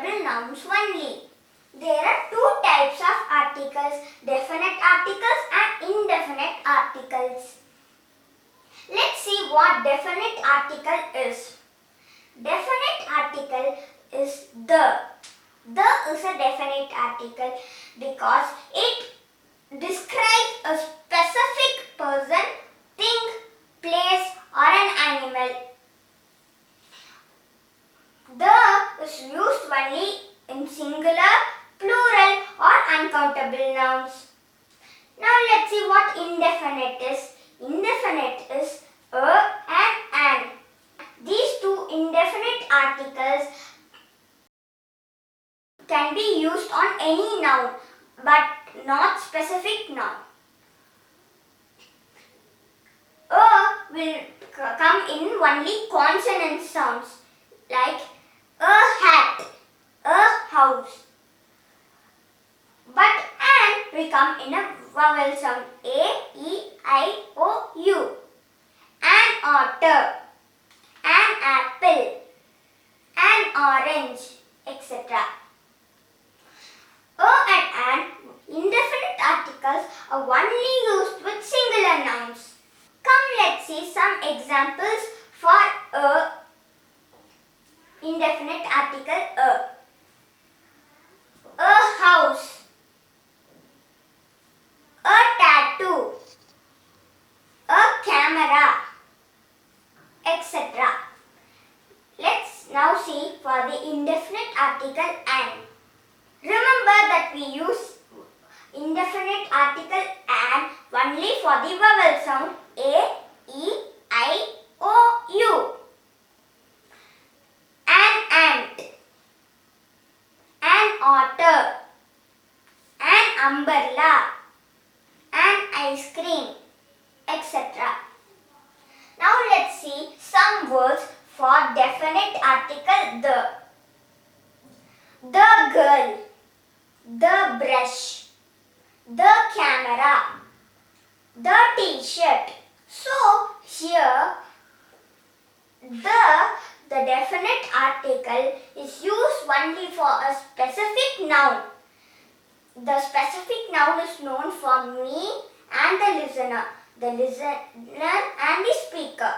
uncountable nouns only. There are two types of articles, definite articles and indefinite articles. Let's see what definite article is. Definite article is the. The is a definite article because it describes a specific person, thing, place or an animal. The is used only in singular, plural or uncountable nouns. Now let's see what indefinite is. Indefinite is a and an. These two indefinite articles can be used on any noun but not specific noun. A will come in only consonant sounds like a hat, a house. But an will come in a vowel sound A, E, I, O, U. An otter, an apple, an orange, etc. A and an indefinite articles are only used with singular nouns. Come, let's see some examples for a indefinite article a. A house, a tattoo, a camera, etc. Let's now see for the indefinite article an. Remember that we use indefinite article an only for the vowel sound A, E, I, O, U. An ant, an otter, an umbrella, an ice cream, etc. Now let's see some words for definite article the. The girl, the brush, the camera, the t-shirt. So here the definite article is used only for a specific noun. The specific noun is known for me and the listener and the speaker.